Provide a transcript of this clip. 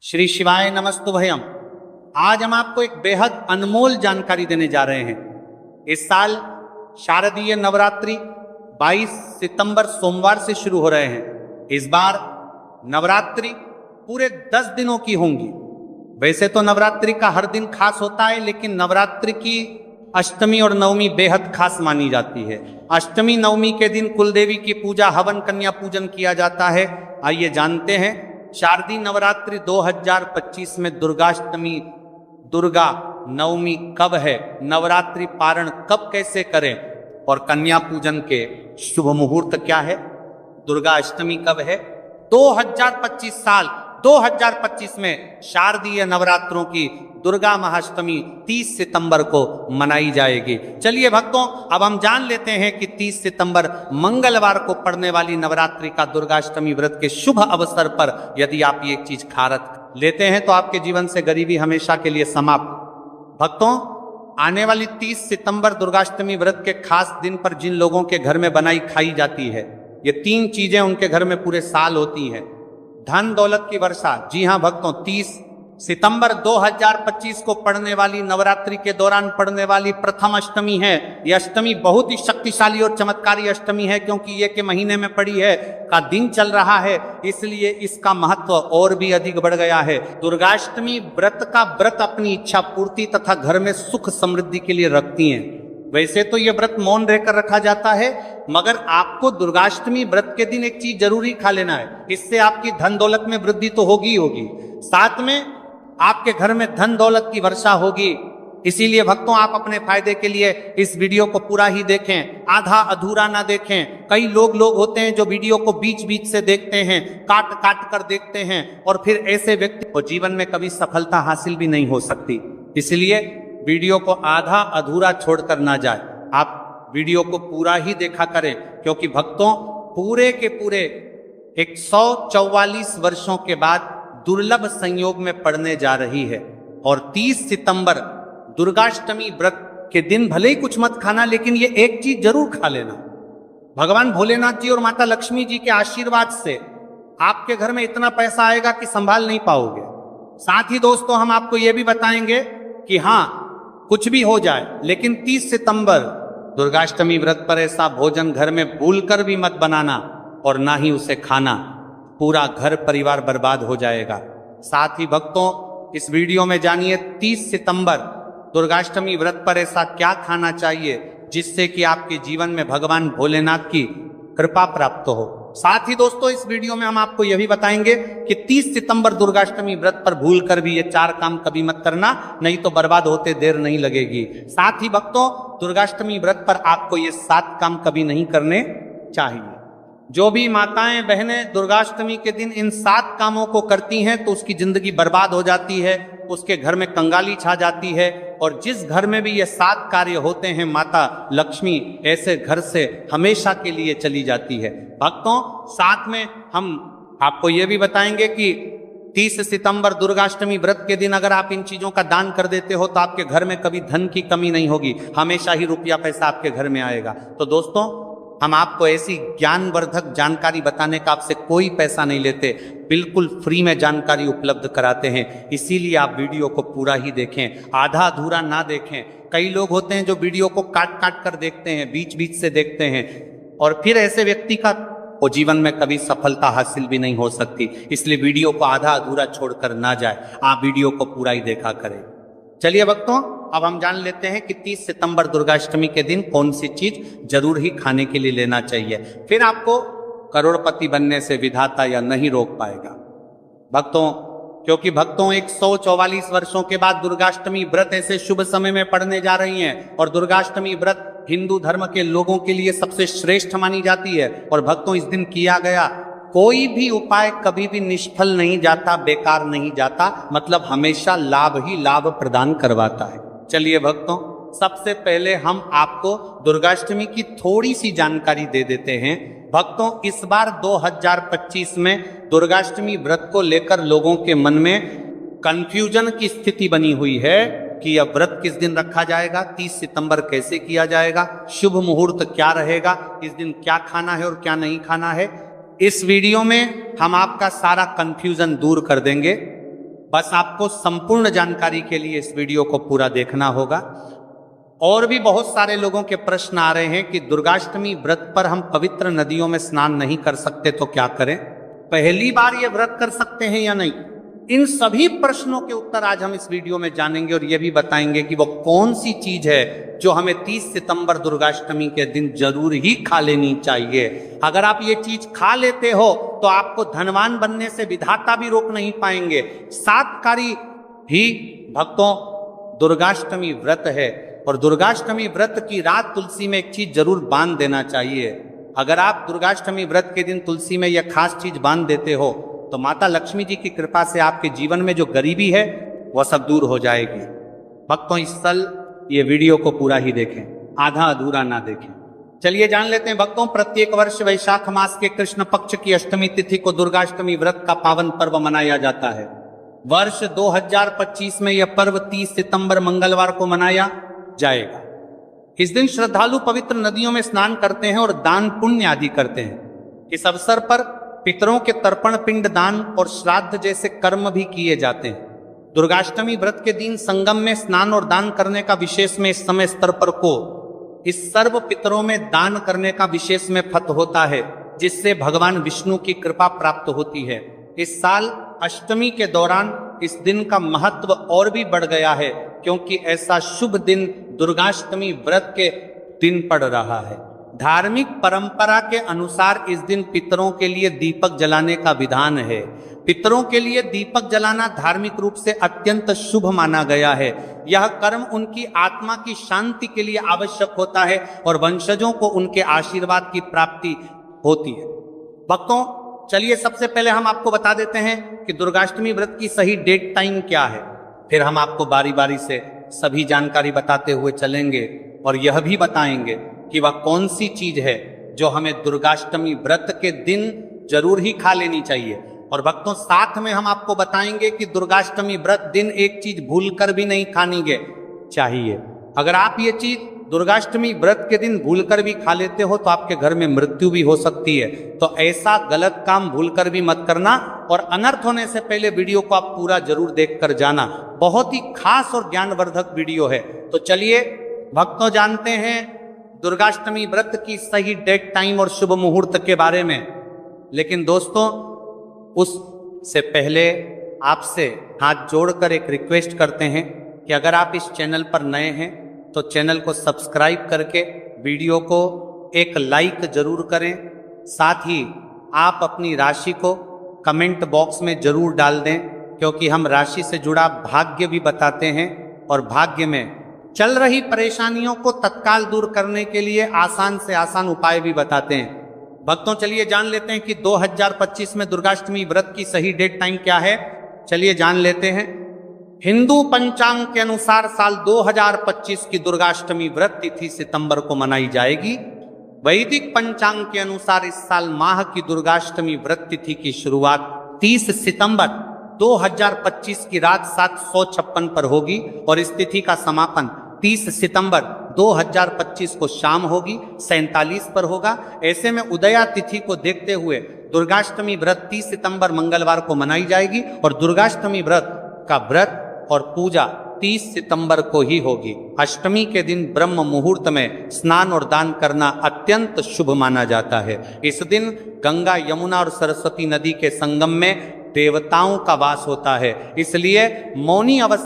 श्री शिवाय नमस्तुभयम। आज हम आपको एक बेहद अनमोल जानकारी देने जा रहे हैं। इस साल शारदीय नवरात्रि 22 सितंबर सोमवार से शुरू हो रहे हैं। इस बार नवरात्रि पूरे 10 दिनों की होंगी। वैसे तो नवरात्रि का हर दिन खास होता है, लेकिन नवरात्रि की अष्टमी और नवमी बेहद खास मानी जाती है। अष्टमी नवमी के दिन कुलदेवी की पूजा, हवन, कन्या पूजन किया जाता है। आइए जानते हैं शारदीय नवरात्रि 2025 में दुर्गाष्टमी, दुर्गा नवमी कब है, नवरात्रि पारण कब कैसे करें और कन्या पूजन के शुभ मुहूर्त क्या है, दुर्गा अष्टमी कब है। 2025 में शारदीय नवरात्रों की दुर्गा महाअष्टमी 30 सितंबर को मनाई जाएगी। चलिए भक्तों, अब हम जान लेते हैं कि 30 सितंबर मंगलवार को पड़ने वाली नवरात्रि का दुर्गाष्टमी व्रत के शुभ अवसर पर यदि आप ये एक चीज खारत लेते हैं तो आपके जीवन से गरीबी हमेशा के लिए समाप्त। भक्तों, आने वाली 30 सितंबर दुर्गाष्टमी व्रत के खास दिन पर जिन लोगों के घर में बनाई खाई जाती है, ये 3 चीजें उनके घर में पूरे साल होती हैं। धन दौलत की वर्षा। जी हां भक्तों, 30 सितंबर 2025 को पड़ने वाली नवरात्रि के दौरान पड़ने वाली प्रथम अष्टमी है। यह अष्टमी बहुत ही शक्तिशाली और चमत्कारी अष्टमी है, क्योंकि ये के महीने में पड़ी है, का दिन चल रहा है, इसलिए इसका महत्व और भी अधिक बढ़ गया है। दुर्गाष्टमी व्रत का व्रत अपनी इच्छा पूर्ति तथा घर में सुख समृद्धि के लिए रखती हैं। वैसे तो यह व्रत मौन रहकर रखा जाता है, मगर आपको दुर्गाष्टमी व्रत के दिन एक चीज जरूरी खा लेना है। इससे आपकी धन दौलत में वृद्धि तो होगी होगी, साथ में आपके घर में धन दौलत की वर्षा होगी। इसीलिए भक्तों, आप अपने फायदे के लिए इस वीडियो को पूरा ही देखें, आधा अधूरा ना देखें। कई लोग होते हैं जो वीडियो को बीच बीच से देखते हैं, काट काट कर देखते हैं, और फिर ऐसे व्यक्ति को जीवन में कभी सफलता हासिल भी नहीं हो सकती। इसलिए वीडियो को आधा अधूरा छोड़कर ना जाए, आप वीडियो को पूरा ही देखा करें, क्योंकि भक्तों पूरे के पूरे 144 वर्षों के बाद दुर्लभ संयोग में पड़ने जा रही है। और 30 सितंबर दुर्गाष्टमी व्रत के दिन भले ही कुछ मत खाना, लेकिन ये एक चीज जरूर खा लेना। भगवान भोलेनाथ जी और माता लक्ष्मी जी के आशीर्वाद से आपके घर में इतना पैसा आएगा कि संभाल नहीं पाओगे। साथ ही दोस्तों, हम आपको यह भी बताएंगे कि हाँ, कुछ भी हो जाए, लेकिन 30 सितंबर दुर्गाष्टमी व्रत पर ऐसा भोजन घर में भूलकर भी मत बनाना और ना ही उसे खाना, पूरा घर परिवार बर्बाद हो जाएगा। साथ ही भक्तों, इस वीडियो में जानिए 30 सितंबर दुर्गाष्टमी व्रत पर ऐसा क्या खाना चाहिए जिससे कि आपके जीवन में भगवान भोलेनाथ की कृपा प्राप्त हो। साथ ही दोस्तों, इस वीडियो में हम आपको यह भी बताएंगे कि 30 सितंबर दुर्गाष्टमी व्रत पर भूलकर भी ये 4 काम कभी मत करना, नहीं तो बर्बाद होते देर नहीं लगेगी। साथ ही भक्तों, दुर्गाष्टमी व्रत पर आपको ये 7 काम कभी नहीं करने चाहिए। जो भी माताएं बहनें दुर्गाष्टमी के दिन इन 7 कामों को करती हैं तो उसकी जिंदगी बर्बाद हो जाती है, उसके घर में कंगाली छा जाती है, और जिस घर में भी ये 7 कार्य होते हैं, माता लक्ष्मी ऐसे घर से हमेशा के लिए चली जाती है। भक्तों, साथ में हम आपको ये भी बताएंगे कि 30 सितंबर दुर्गाष्टमी व्रत के दिन अगर आप इन चीजों का दान कर देते हो तो आपके घर में कभी धन की कमी नहीं होगी, हमेशा ही रुपया पैसा आपके घर में आएगा। तो दोस्तों, हम आपको ऐसी ज्ञानवर्धक जानकारी बताने का आपसे कोई पैसा नहीं लेते, बिल्कुल फ्री में जानकारी उपलब्ध कराते हैं। इसीलिए आप वीडियो को पूरा ही देखें, आधा अधूरा ना देखें। कई लोग होते हैं जो वीडियो को काट काट कर देखते हैं, बीच बीच से देखते हैं, और फिर ऐसे व्यक्ति का वो जीवन में कभी सफलता हासिल भी नहीं हो सकती। इसलिए वीडियो को आधा अधूरा छोड़कर ना जाए, आप वीडियो को पूरा ही देखा करें। चलिए भक्तों, अब हम जान लेते हैं कि 30 सितंबर दुर्गाष्टमी के दिन कौन सी चीज जरूर ही खाने के लिए लेना चाहिए, फिर आपको करोड़पति बनने से विधाता या नहीं रोक पाएगा। भक्तों, क्योंकि भक्तों 144 वर्षों के बाद दुर्गाष्टमी व्रत ऐसे शुभ समय में पड़ने जा रही हैं, और दुर्गाष्टमी व्रत हिंदू धर्म के लोगों के लिए सबसे श्रेष्ठ मानी जाती है। और भक्तों, इस दिन किया गया कोई भी उपाय कभी भी निष्फल नहीं जाता, बेकार नहीं जाता, मतलब हमेशा लाभ ही लाभ प्रदान करवाता है। चलिए भक्तों, सबसे पहले हम आपको दुर्गाष्टमी की थोड़ी सी जानकारी दे देते हैं। भक्तों, इस बार 2025 में दुर्गाष्टमी व्रत को लेकर लोगों के मन में कंफ्यूजन की स्थिति बनी हुई है कि यह व्रत किस दिन रखा जाएगा, 30 सितंबर कैसे किया जाएगा, शुभ मुहूर्त क्या रहेगा, इस दिन क्या खाना है और क्या नहीं खाना है। इस वीडियो में हम आपका सारा कंफ्यूजन दूर कर देंगे। बस आपको संपूर्ण जानकारी के लिए इस वीडियो को पूरा देखना होगा। और भी बहुत सारे लोगों के प्रश्न आ रहे हैं कि दुर्गाष्टमी व्रत पर हम पवित्र नदियों में स्नान नहीं कर सकते तो क्या करें, पहली बार ये व्रत कर सकते हैं या नहीं। इन सभी प्रश्नों के उत्तर आज हम इस वीडियो में जानेंगे और ये भी बताएंगे कि वो कौन सी चीज है जो हमें 30 सितंबर दुर्गाष्टमी के दिन जरूर ही खा लेनी चाहिए। अगर आप ये चीज खा लेते हो तो आपको धनवान बनने से विधाता भी रोक नहीं पाएंगे। सातकारी ही भक्तों दुर्गाष्टमी व्रत है और दुर्गाष्टमी व्रत की रात तुलसी में एक चीज जरूर बांध देना चाहिए। अगर आप दुर्गाष्टमी व्रत के दिन तुलसी में यह खास चीज बांध देते हो तो माता लक्ष्मी जी की कृपा से आपके जीवन में जो गरीबी है वह सब दूर हो जाएगी। भक्तों इस साल ये वीडियो को पूरा ही देखें, आधा अधूरा ना देखें। चलिए जान लेते हैं भक्तों, प्रत्येक वर्ष वैशाख मास के कृष्ण पक्ष की अष्टमी तिथि को दुर्गाष्टमी व्रत का पावन पर्व मनाया जाता है। वर्ष 2025 में यह पर्व 30 सितंबर मंगलवार को मनाया जाएगा। इस दिन श्रद्धालु पवित्र नदियों में स्नान करते हैं और दान पुण्य आदि करते हैं। इस अवसर पर पितरों के तर्पण पिंड दान और श्राद्ध जैसे कर्म भी किए जाते हैं। दुर्गाष्टमी व्रत के दिन संगम में स्नान और दान करने का विशेष में इस समय स्तर पर को इस सर्व पितरों में दान करने का विशेष में फत होता है, जिससे भगवान विष्णु की कृपा प्राप्त होती है। इस साल अष्टमी के दौरान इस दिन का महत्व और भी बढ़ गया है, क्योंकि ऐसा शुभ दिन दुर्गाष्टमी व्रत के दिन पड़ रहा है। धार्मिक परंपरा के अनुसार इस दिन पितरों के लिए दीपक जलाने का विधान है। पितरों के लिए दीपक जलाना धार्मिक रूप से अत्यंत शुभ माना गया है। यह कर्म उनकी आत्मा की शांति के लिए आवश्यक होता है और वंशजों को उनके आशीर्वाद की प्राप्ति होती है। भक्तों चलिए सबसे पहले हम आपको बता देते हैं कि दुर्गाष्टमी व्रत की सही डेट टाइम क्या है, फिर हम आपको बारी बारी से सभी जानकारी बताते हुए चलेंगे और यह भी बताएंगे कि वह कौन सी चीज है जो हमें दुर्गाष्टमी व्रत के दिन जरूर ही खा लेनी चाहिए। और भक्तों साथ में हम आपको बताएंगे कि दुर्गाष्टमी व्रत दिन एक चीज भूलकर भी नहीं खानी चाहिए। अगर आप ये चीज दुर्गाष्टमी व्रत के दिन भूलकर भी खा लेते हो तो आपके घर में मृत्यु भी हो सकती है। तो ऐसा गलत काम भूलकर भी मत करना और अनर्थ होने से पहले वीडियो को आप पूरा जरूर देखकर जाना। बहुत ही खास और ज्ञानवर्धक वीडियो है। तो चलिए भक्तों जानते हैं दुर्गाष्टमी व्रत की सही डेट टाइम और शुभ मुहूर्त के बारे में। लेकिन दोस्तों उससे पहले आपसे हाथ जोड़कर एक रिक्वेस्ट करते हैं कि अगर आप इस चैनल पर नए हैं तो चैनल को सब्सक्राइब करके वीडियो को एक लाइक जरूर करें। साथ ही आप अपनी राशि को कमेंट बॉक्स में जरूर डाल दें, क्योंकि हम राशि से जुड़ा भाग्य भी बताते हैं और भाग्य में चल रही परेशानियों को तत्काल दूर करने के लिए आसान से आसान उपाय भी बताते हैं। भक्तों चलिए जान लेते हैं कि 2025 में दुर्गाष्टमी व्रत की सही डेट टाइम क्या है। चलिए जान लेते हैं। हिंदू पंचांग के अनुसार साल 2025 की दुर्गाष्टमी व्रत तिथि सितंबर को मनाई जाएगी। वैदिक पंचांग के अनुसार इस साल माह की दुर्गाष्टमी व्रत तिथि की शुरुआत 30 सितंबर 2025 की रात 756 पर होगी और इस तिथि का समापन 30 सितंबर 2025 को शाम होगी 47 पर होगा। ऐसे में उदया तिथि को देखते हुए दुर्गाष्टमी व्रत 30 सितंबर मंगलवार को मनाई जाएगी और दुर्गाष्टमी व्रत का व्रत और पूजा 30 सितंबर को ही होगी। अष्टमी के दिन ब्रह्म मुहूर्त में स्नान और दान करना अत्यंत शुभ माना जाता है। इस दिन गंगा, यमुना और सरस्वती नदी के संगम में देवताओं का वास होता है, इसलिए मौनी अवस्था